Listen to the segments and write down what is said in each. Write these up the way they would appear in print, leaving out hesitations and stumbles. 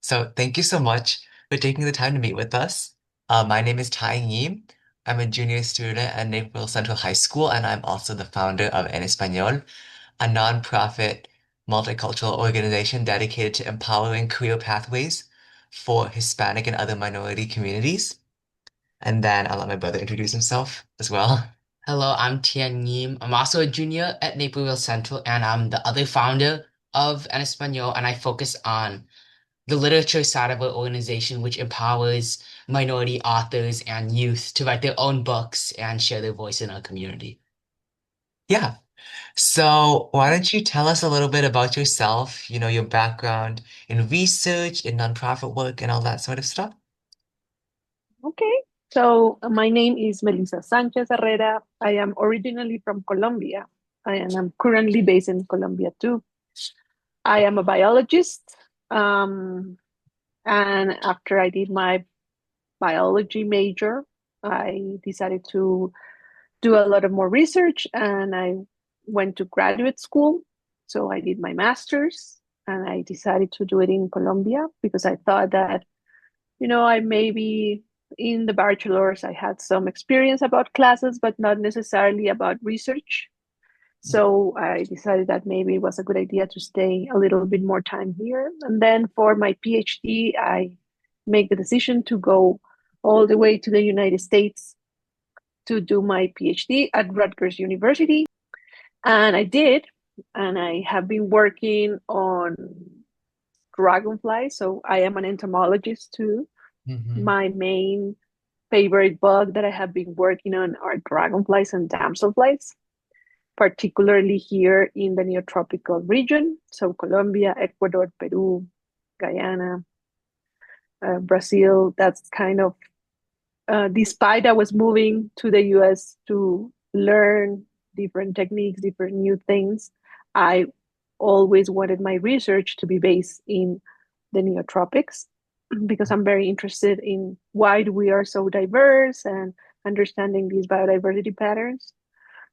So thank you so much for taking the time to meet with us. My name is Tai Yim. I'm a junior student at Naperville Central High School, and I'm also the founder of En Español, a nonprofit multicultural organization dedicated to empowering career pathways for Hispanic and other minority communities. And then I'll let my brother introduce himself as well. Hello, I'm Tian Yim. I'm also a junior at Naperville Central, and I'm the other founder of En Español, and I focus on the literature side of our organization, which empowers minority authors and youth to write their own books and share their voice in our community. Yeah. So why don't you tell us a little bit about yourself, your background in research, in nonprofit work, and all that sort of stuff? Okay. So my name is Melissa Sanchez Herrera. I am originally from Colombia, and I'm currently based in Colombia too. I am a biologist, um, and after I did my biology major, I decided to do a lot of more research, and I went to graduate school. So I did my master's, and I decided to do it in Colombia because I thought that I maybe in the bachelor's, I had some experience about classes, but not necessarily about research. So I decided that maybe it was a good idea to stay a little bit more time here. And then for my PhD, I make the decision to go all the way to the United States to do my PhD at Rutgers University. And I did. And I have been working on dragonflies. So I am an entomologist too. Hmm. My main favorite bug that I have been working on are dragonflies and damselflies, particularly here in the neotropical region. So Colombia, Ecuador, Peru, Guyana, Brazil. That's kind of, despite I was moving to the US to learn different techniques, different new things, I always wanted my research to be based in the neotropics because I'm very interested in why we are so diverse and understanding these biodiversity patterns.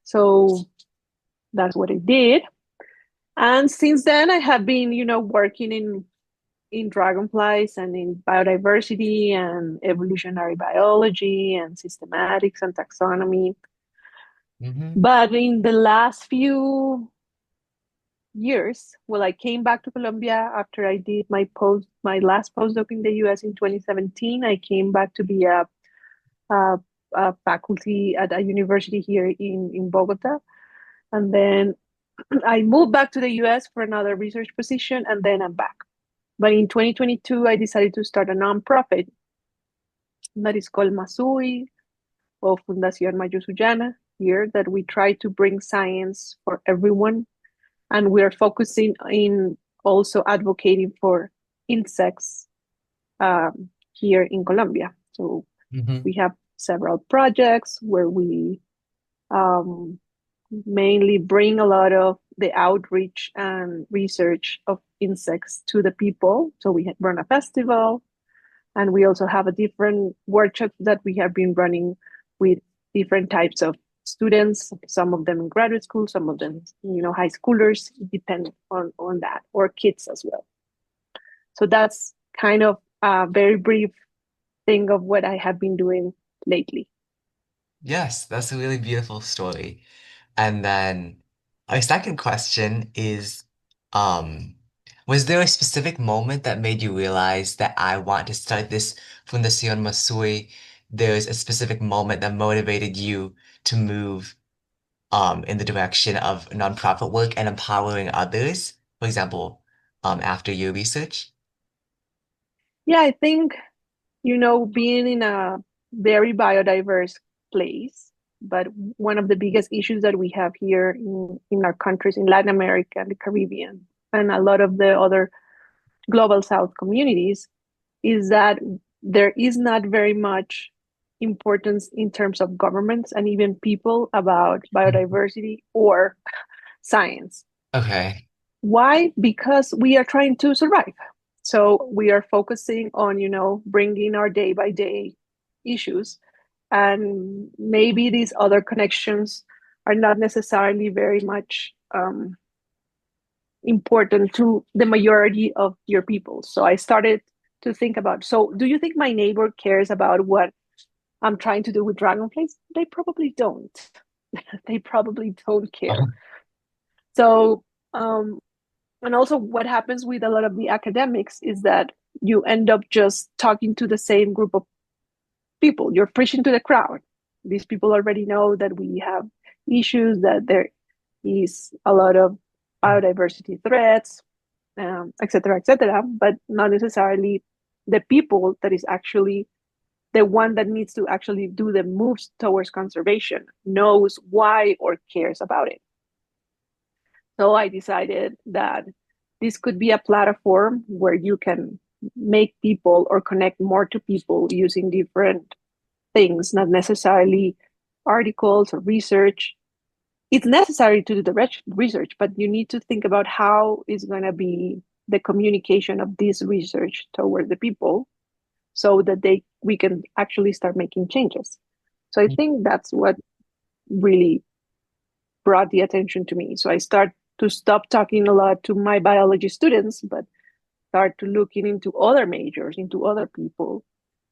So that's what I did. And since then, I have been, working in dragonflies and in biodiversity and evolutionary biology and systematics and taxonomy. Hmm. But in the last few years, well, I came back to Colombia after I did my last postdoc in the US in 2017. I came back to be a, a faculty at a university here in Bogota. And then I moved back to the US for another research position, and then I'm back. But in 2022, I decided to start a nonprofit that is called Masui or Fundación Mayusuyana here, that we try to bring science for everyone. And we are focusing in also advocating for insects here in Colombia. So Hmm. we have several projects where we um, mainly bring a lot of the outreach and research of insects to the people. So we run a festival, and we also have a different workshop that we have been running with different types of students, some of them in graduate school, some of them, high schoolers, depending on that, or kids as well. So that's kind of a very brief thing of what I have been doing lately. Yes, that's a really beautiful story. And then our second question is, um, was there a specific moment that made you realize that I want to start this Fundación Masui? There's a specific moment that motivated you to move in the direction of nonprofit work and empowering others, for example, after your research? Yeah, I think, being in a very biodiverse place, but one of the biggest issues that we have here in our countries in Latin America and the Caribbean and a lot of the other global South communities is that there is not very much importance in terms of governments and even people about Mhm. biodiversity or science. Okay. Why? Because we are trying to survive. So we are focusing on, bringing our day by day issues. And maybe these other connections are not necessarily very much important to the majority of your people. So I started to think about. So, do you think my neighbor cares about what I'm trying to do with dragonflies? They probably don't. They probably don't care. So, um, and also what happens with a lot of the academics is that you end up just talking to the same group of people. You're preaching to the crowd. These people already know that we have issues, that there is a lot of biodiversity threats, et cetera, but not necessarily the people that is actually the one that needs to actually do the moves towards conservation knows why or cares about it. So I decided that this could be a platform where you can make people or connect more to people using different things, not necessarily articles or research. It's necessary to do the research, but you need to think about how is going to be the communication of this research toward the people so that we can actually start making changes. So I think that's what really brought the attention to me. So I start to stop talking a lot to my biology students, but start to looking into other majors, into other people,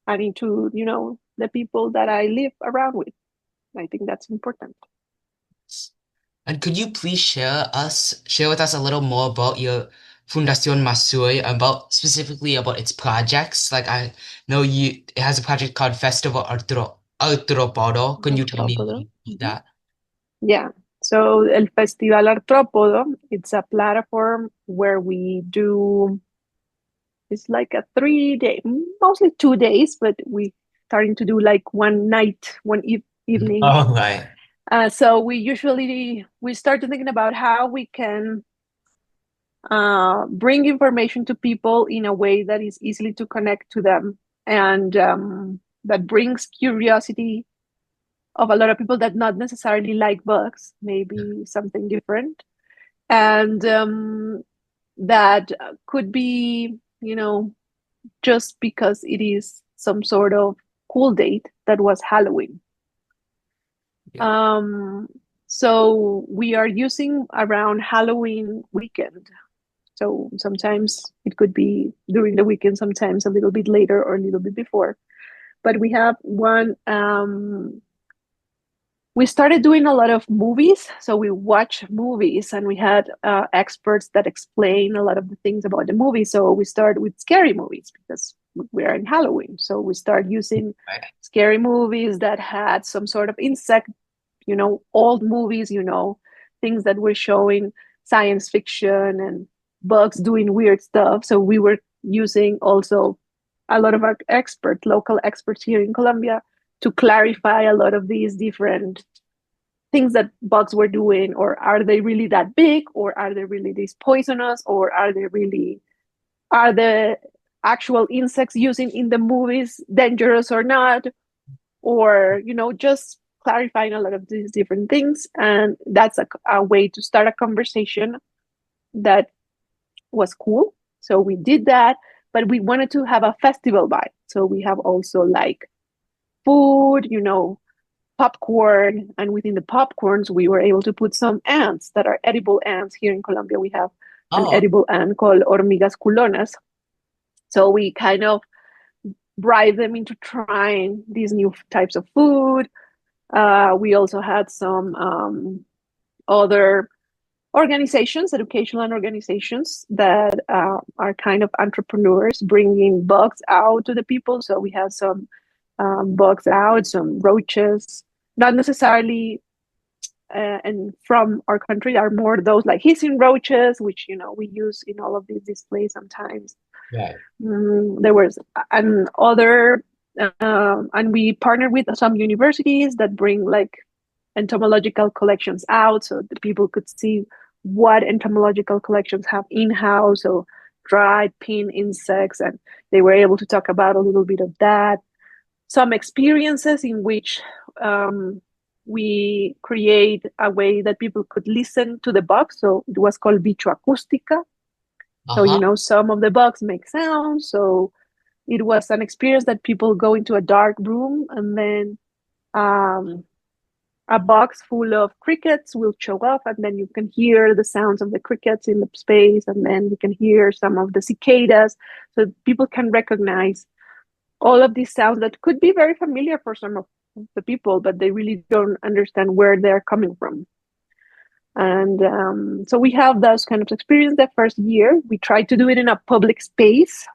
and into, the people that I live around with. I think that's important. And could you please share with us a little more about your Fundación Masui, about specifically about its projects? Like I know it has a project called Festival Artrópodo. Can you tell me a Artrópodo. little about that? Yeah. So El Festival Artrópodo, it's a platform where we do, it's like a 3 day, mostly 2 days, but we starting to do like one night, one evening. Oh, right. So we start to thinking about how we can bring information to people in a way that is easily to connect to them, and that brings curiosity of a lot of people that not necessarily like bugs, maybe something different, and that could be, just because it is some sort of cool date that was Halloween. Yeah. So we are using around Halloween weekend. So sometimes it could be during the weekend, sometimes a little bit later or a little bit before. But we have one, we started doing a lot of movies. So we watch movies and we had experts that explain a lot of the things about the movie. So we start with scary movies because we're in Halloween. So we start using Right. scary movies that had some sort of insect, old movies, things that were showing science fiction and bugs doing weird stuff. So we were using also a lot of our local experts here in Colombia to clarify a lot of these different things that bugs were doing, or are they really that big, or are they really this poisonous, or are the actual insects using in the movies dangerous or not, or just clarifying a lot of these different things. And that's a way to start a conversation that was cool. So we did that, but we wanted to have a festival vibe. So we have also like food, popcorn, and within the popcorns we were able to put some ants that are edible ants. Here in Colombia we have an Oh, edible ant called hormigas culonas. So we kind of bribe them into trying these new types of food. We also had some other organizations, educational organizations that are kind of entrepreneurs bringing bugs out to the people. So we have some bugs out, some roaches, not necessarily and from our country, are more those like hissing roaches, which we use in all of these displays sometimes. right. There was an other, and we partnered with some universities that bring like entomological collections out, so the people could see what entomological collections have in-house, so dried pin insects, and they were able to talk about a little bit of that. Some experiences in which we create a way that people could listen to the bugs. So it was called bichoacústica. So, Uh-huh. some of the bugs make sounds. So it was an experience that people go into a dark room and then a box full of crickets will show up, and then you can hear the sounds of the crickets in the space, and then you can hear some of the cicadas. So people can recognize all of these sounds that could be very familiar for some of the people, but they really don't understand where they're coming from. And so we have those kind of experience that first year. We try to do it in a public space,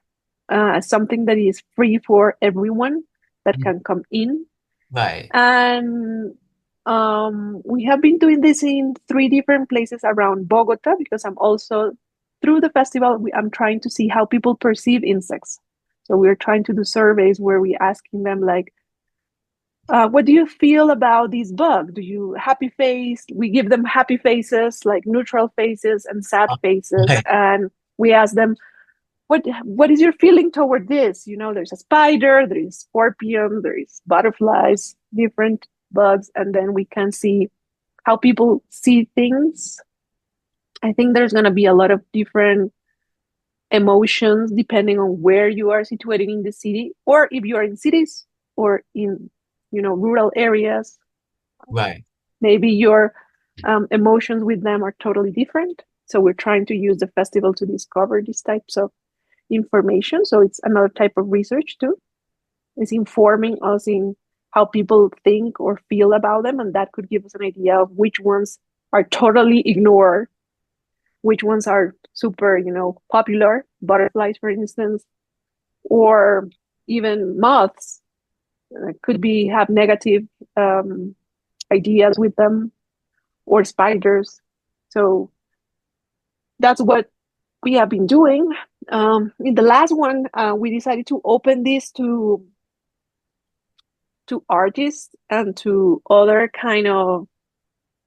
something that is free for everyone that Mm. can come in. Right. And we have been doing this in 3 different places around Bogota because I'm also, through the festival, I'm trying to see how people perceive insects. So we're trying to do surveys where we're asking them, like, what do you feel about this bug? Do you happy face? We give them happy faces, like neutral faces and sad Oh, faces. right. And we ask them, what is your feeling toward this? There's a spider, there is scorpion, there is butterflies, different bugs, and then we can see how people see things. I think there's going to be a lot of different emotions depending on where you are situated in the city, or if you are in cities or in rural areas. Right. Maybe your emotions with them are totally different. So we're trying to use the festival to discover these types of information. So it's another type of research too. It's informing us in how people think or feel about them, and that could give us an idea of which ones are totally ignored, which ones are super, popular, butterflies, for instance, or even moths could be have negative um, ideas with them, or spiders. So that's what we have been doing. In the last one, we decided to open this to artists and to other kind of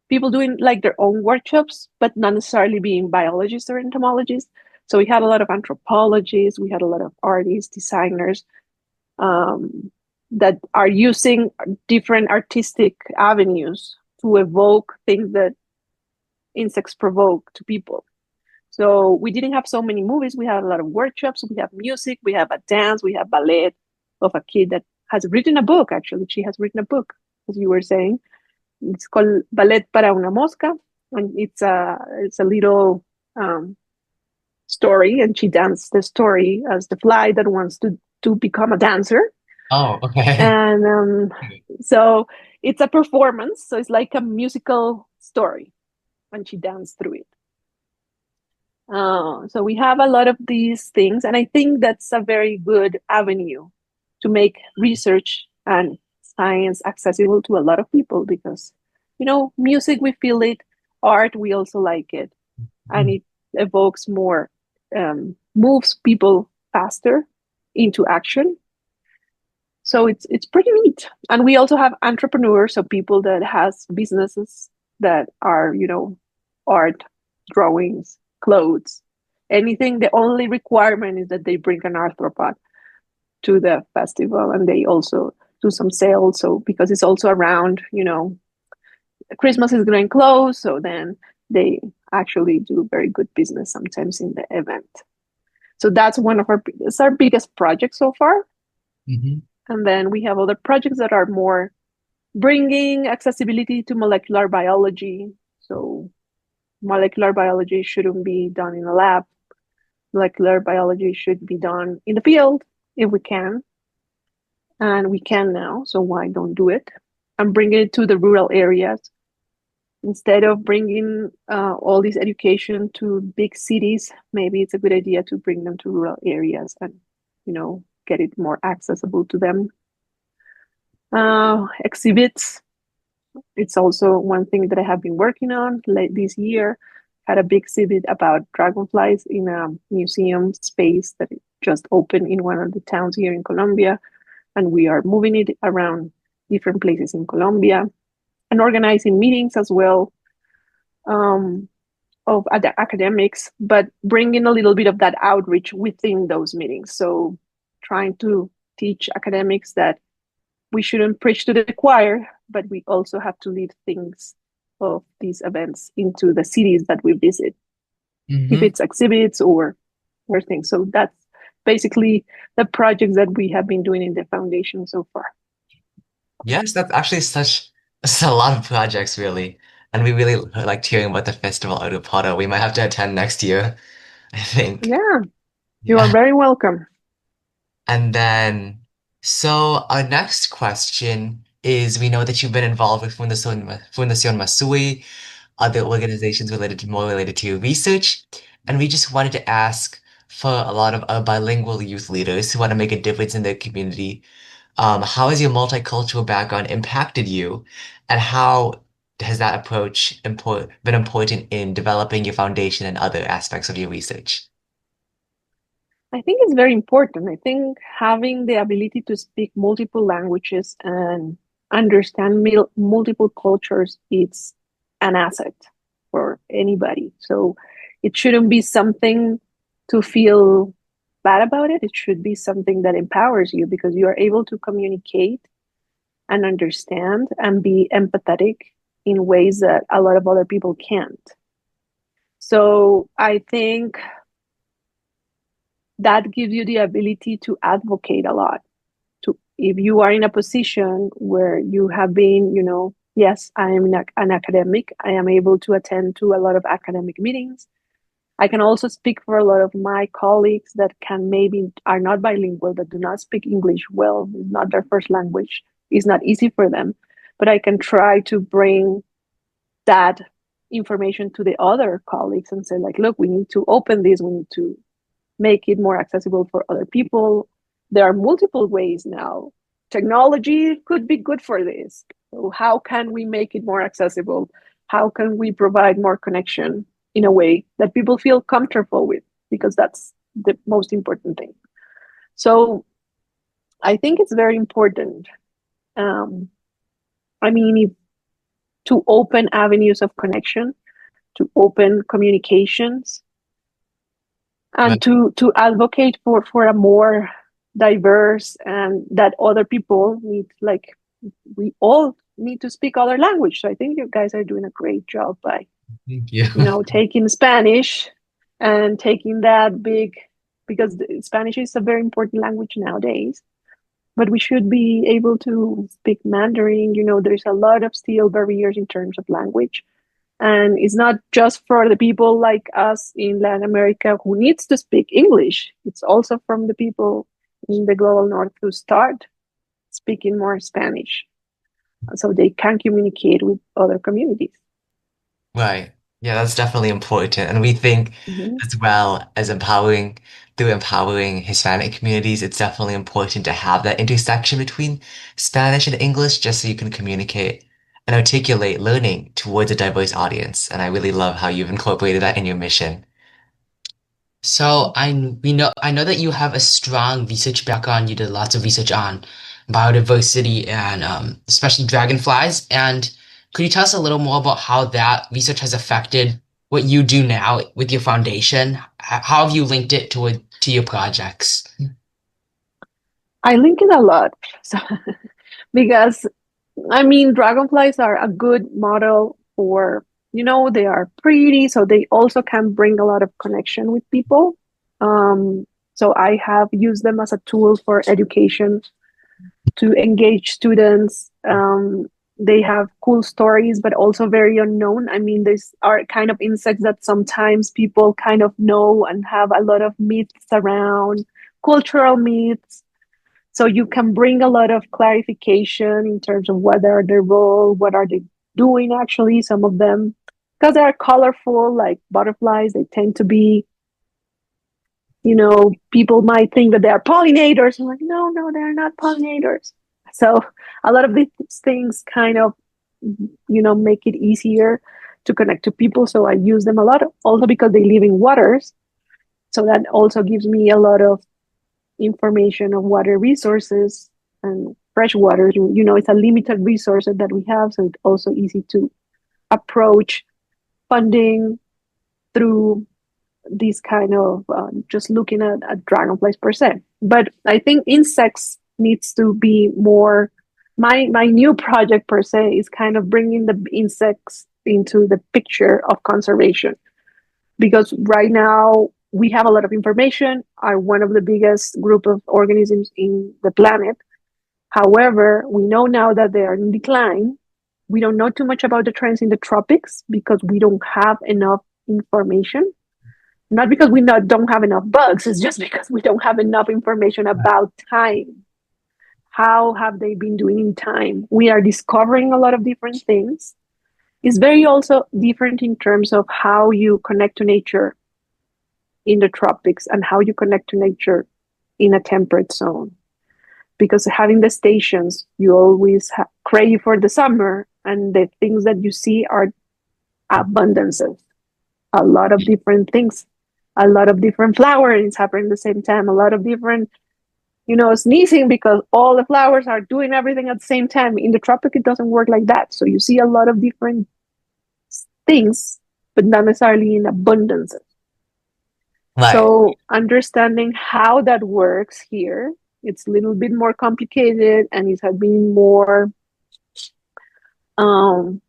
people doing like their own workshops, but not necessarily being biologists or entomologists. So we had a lot of anthropologists, we had a lot of artists, designers that are using different artistic avenues to evoke things that insects provoke to people. So we didn't have so many movies. We had a lot of workshops. We have music. We have a dance. We have ballet of a kid that has written a book. Actually, she has written a book, as you were saying. It's called Ballet para una mosca, and it's a little story, and she danced the story as the fly that wants to become a dancer. Oh, okay. And so it's a performance. So it's like a musical story, and she danced through it. So we have a lot of these things, and I think that's a very good avenue to make research and science accessible to a lot of people because, music, we feel it, art, we also like it, and Mm. it evokes more, moves people faster into action. So it's pretty neat. And we also have entrepreneurs, so people that has businesses that are, art, drawings, clothes, anything. The only requirement is that they bring an arthropod to the festival, and they also do some sales. So because it's also around, Christmas is going close, so then they actually do very good business sometimes in the event. So it's our biggest project so far. Mhm. And then we have other projects that are more bringing accessibility to molecular biology. So molecular biology shouldn't be done in a lab. Molecular biology should be done in the field if we can. And we can now, so why don't do it? And bring it to the rural areas. Instead of bringing all this education to big cities, maybe it's a good idea to bring them to rural areas and, get it more accessible to them. Exhibits. It's also one thing that I have been working on late this year. Had a big exhibit about dragonflies in a museum space that just opened in one of the towns here in Colombia. And we are moving it around different places in Colombia and organizing meetings as well um, of academics, but bringing a little bit of that outreach within those meetings. So trying to teach academics that we shouldn't preach to the choir, but we also have to lead things of these events into the cities that we visit, if Mhm. it's exhibits or things. So that's basically the projects that we have been doing in the foundation so far. Yes, that's actually such It's a lot of projects, really. And we really liked hearing about the Festival out of Potter. We might have to attend next year, I think. Yeah, you are Yeah. very welcome. And then, so our next question is, we know that you've been involved with Fundación Masui, other organizations more related to your research, and we just wanted to ask for a lot of our bilingual youth leaders who want to make a difference in their community. How has your multicultural background impacted you, and how has that approach been important in developing your foundation and other aspects of your research? I think it's very important. I think having the ability to speak multiple languages and understand multiple cultures is an asset for anybody. So it shouldn't be something to feel bad about it. It should be something that empowers you because you are able to communicate and understand and be empathetic in ways that a lot of other people can't. So I think that gives you the ability to advocate a lot. To if you are in a position where you have been, yes, I am an academic, I am able to attend to a lot of academic meetings. I can also speak for a lot of my colleagues that can maybe are not bilingual, that do not speak English well, it's not their first language, it's not easy for them. But I can try to bring that information to the other colleagues and say, like, look, we need to open this, we need to make it more accessible for other people. There are multiple ways now. Technology could be good for this. So how can we make it more accessible? How can we provide more connection in a way that people feel comfortable with? Because that's the most important thing. So I think it's very important. Um, I mean, to open avenues of connection, to open communications, and Right. to advocate for a more diverse and that other people need, like, we all need to speak other language. So I think you guys are doing a great job by Thank you. taking Spanish and taking that big, because Spanish is a very important language nowadays, but we should be able to speak Mandarin. There's a lot of still barriers in terms of language, and it's not just for the people like us in Latin America who needs to speak English. It's also from the people in the global north who start speaking more Spanish so they can communicate with other communities. Right. Yeah, that's definitely important. And we think Mhm. as well as through empowering Hispanic communities, it's definitely important to have that intersection between Spanish and English just so you can communicate and articulate learning towards a diverse audience. And I really love how you've incorporated that in your mission. So I know that you have a strong research background. You did lots of research on biodiversity and especially dragonflies. And could you tell us a little more about how that research has affected what you do now with your foundation? How have you linked it to your projects? I link it a lot. So, because I mean, dragonflies are a good model for, they are pretty, so they also can bring a lot of connection with people. Um, so I have used them as a tool for education to engage students. They have cool stories, but also very unknown. I mean, these are kind of insects that sometimes people kind of know and have a lot of myths around, cultural myths. So you can bring a lot of clarification in terms of what are their role, what are they doing actually, some of them. Because they're colorful, like butterflies, they tend to be, people might think that they are pollinators. I'm like, no, no, they're not pollinators. So a lot of these things kind of, make it easier to connect to people. So I use them a lot, also because they live in waters. So that also gives me a lot of information of water resources and fresh water. It's a limited resource that we have, so it's also easy to approach funding through these kind of just looking at dragonflies per se. But I think insects needs to be more. My new project per se is kind of bringing the insects into the picture of conservation, because right now we have a lot of information, are one of the biggest group of organisms in the planet. However, we know now that they are in decline, We don't know too much about the trends in the tropics because we don't have enough information. Not because we not don't have enough bugs, it's just because we don't have enough information about time. How have they been doing in time? We are discovering a lot of different things. It's very also different in terms of how you connect to nature in the tropics and how you connect to nature in a temperate zone. Because having the stations, you always crave for the summer, and the things that you see are abundances, a lot of different things, a lot of different flowers happening at the same time, a lot of different, sneezing because all the flowers are doing everything at the same time. In the tropic, it doesn't work like that. So you see a lot of different things, but not necessarily in abundance. Right. So understanding how that works here, it's a little bit more complicated, and it has been more, um,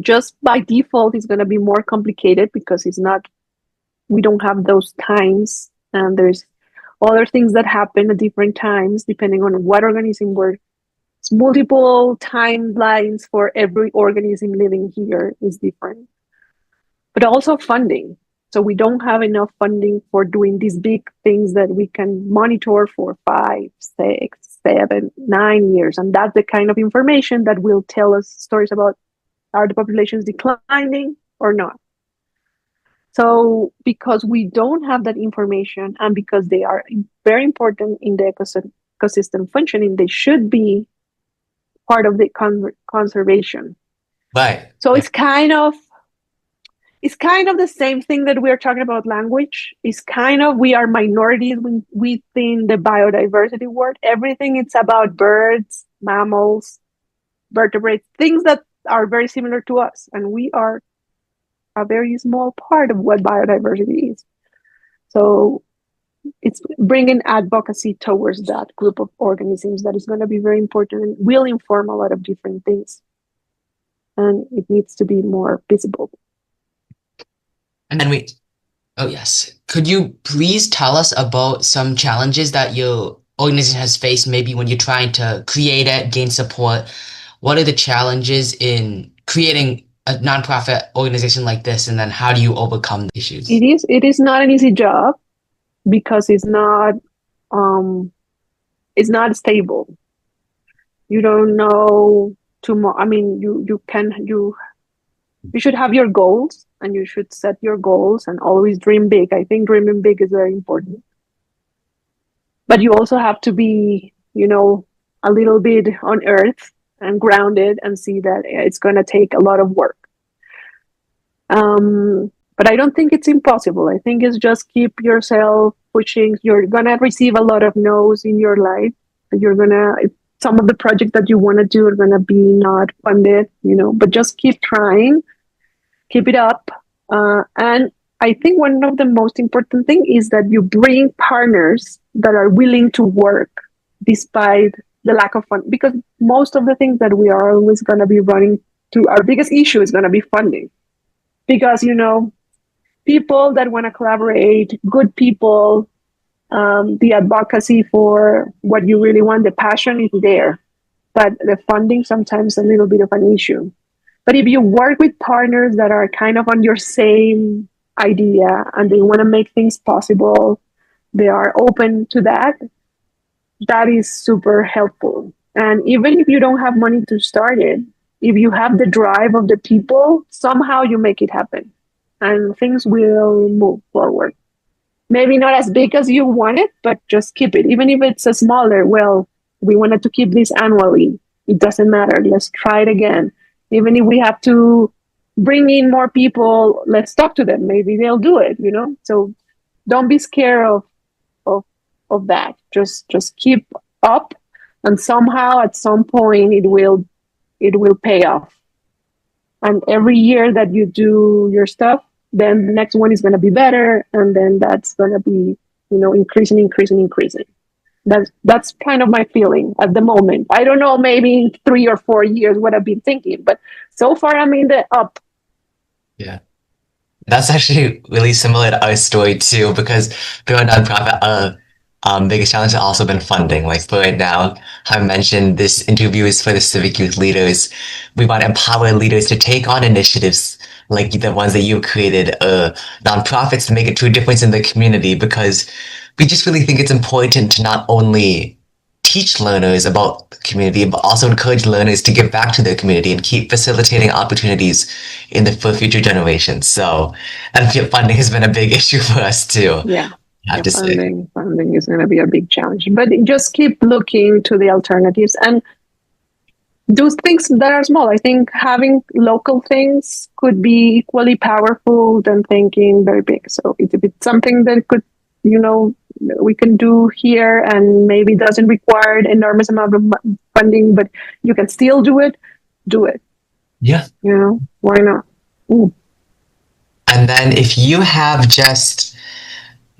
just by default, it's going to be more complicated because we don't have those times, and there's other things that happen at different times depending on what organism we're. It's multiple timelines for every organism living here is different, but also funding. So we don't have enough funding for doing these big things that we can monitor for 5, 6, 7, 9 years. And that's the kind of information that will tell us stories about, are the populations declining or not? So because we don't have that information, and because they are very important in the ecosystem functioning, they should be part of the conservation. Right. So Yeah. it's kind of the same thing that we're talking about language. It's kind of, we are minorities within the biodiversity world. Everything it's about birds, mammals, vertebrates, things that are very similar to us. And we are a very small part of what biodiversity is. So it's bringing advocacy towards that group of organisms that is going to be very important and will inform a lot of different things. And it needs to be more visible. And oh yes. Could you please tell us about some challenges that your organization has faced, maybe when you're trying to create it, gain support? What are the challenges in creating a nonprofit organization like this, and then how do you overcome the issues? It is not an easy job because um it's not stable. You don't know tomorrow. You should have your goals, and you should set your goals and always dream big. I think dreaming big is very important. But you also have to be, a little bit on earth and grounded and see that it's going to take a lot of work. But I don't think it's impossible. I think it's just keep yourself pushing. You're going to receive a lot of no's in your life. Some of the projects that you want to do are going to be not funded, but just keep trying, keep it up. And I think one of the most important thing is that you bring partners that are willing to work despite the lack of fund, because most of the things that we are always going to be running to, our biggest issue is going to be funding. Because, people that want to collaborate, good people, the advocacy for what you really want, the passion is there. But the funding sometimes a little bit of an issue. But if you work with partners that are kind of on your same idea and they want to make things possible, they are open to that, that is super helpful. And even if you don't have money to start it, if you have the drive of the people, somehow you make it happen and things will move forward. Maybe not as big as you want it, but just keep it. Even if it's a smaller, well, we wanted to keep this annually. It doesn't matter. Let's try it again. Even if we have to bring in more people, let's talk to them. Maybe they'll do it, So don't be scared of of that. Just keep up, and somehow at some point it will pay off. And every year that you do your stuff, then the next one is going to be better, and then that's going to be increasing. That's kind of my feeling at the moment. I don't know, maybe in 3 or 4 years what I've been thinking, but so far I'm in the up. Yeah. That's actually really similar to our story too, because we're a nonprofit. biggest challenge has also been funding. Like for right now, I mentioned this interview is for the civic youth leaders. We want to empower leaders to take on initiatives like the ones that you've created, nonprofits to make a true difference in the community because we just really think it's important to not only teach learners about the community, but also encourage learners to give back to their community and keep facilitating opportunities for future generations. So, and funding has been a big issue for us too, Yeah. I have Yeah, to say. funding is going to be a big challenge, but just keep looking to the alternatives and do things that are small. I think having local things could be equally powerful than thinking very big. So if it's something that could, you know, we can do here and maybe doesn't require an enormous amount of funding, but you can still do it, do it. Yeah. You know, why not? Ooh. And then if you have just,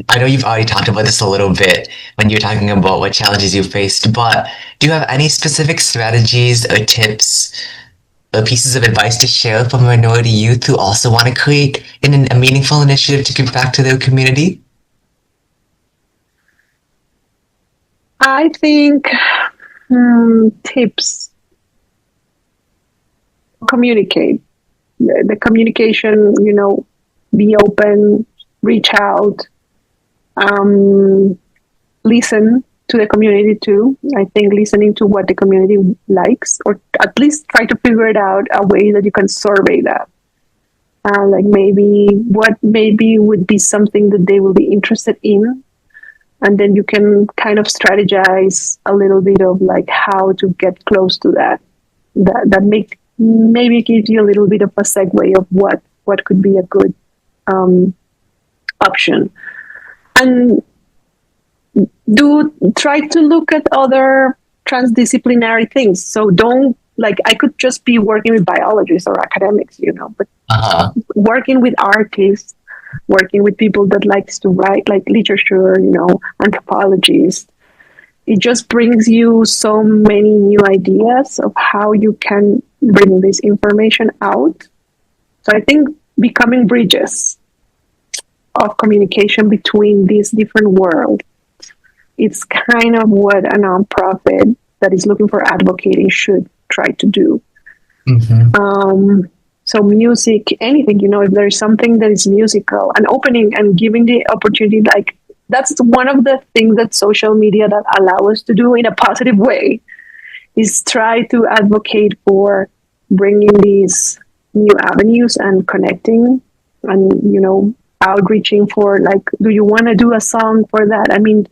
I know you've already talked about this a little bit when you're talking about what challenges you faced, but do you have any specific strategies or tips or pieces of advice to share for minority youth who also want to create a meaningful initiative to give back to their community? I think tips communicate the communication, you know, be open, reach out, um, listen to the community too. I think listening to what the community likes, or at least try to figure it out a way that you can survey that. Like maybe what maybe would be something that they will be interested in, and then you can kind of strategize a little bit of like how to get close to that. That make maybe gives you a little bit of a segue of what could be a good um, option. And do try to look at other transdisciplinary things. So don't like I could just be working with biologists or academics, you know, but Uh-huh. working with artists, working with people that likes to write like literature, you know, anthropologists. It just brings you so many new ideas of how you can bring this information out. So I think becoming bridges of communication between these different worlds, it's kind of what a nonprofit that is looking for advocating should try to do. Mm-hmm. Um, so music, anything, you know, if there's something that is musical and opening and giving the opportunity, like that's one of the things that social media that allow us to do in a positive way is try to advocate for bringing these new avenues and connecting and, you know, outreaching for like, do you want to do a song for that? I mean,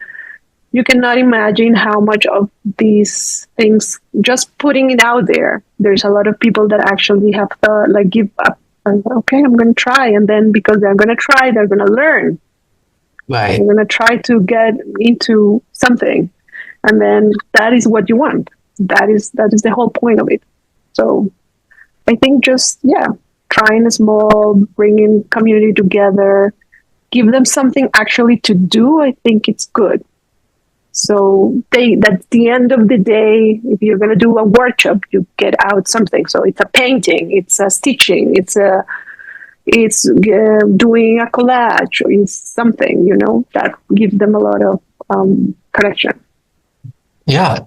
you cannot imagine how much of these things just putting it out there, there's a lot of people that actually have thought like give up and, okay, I'm going to try, and then because they're going to try, they're going to learn, they're Right. going to try to get into something, and then that is what you want. That is the whole point of it. So I think just yeah, trying small, bringing community together, give them something actually to do, I think it's good. So at the end of the day, if you're going to do a workshop, you get out something. So it's a painting, it's a stitching, it's doing a collage, or it's something, you know, that gives them a lot of connection. Yeah.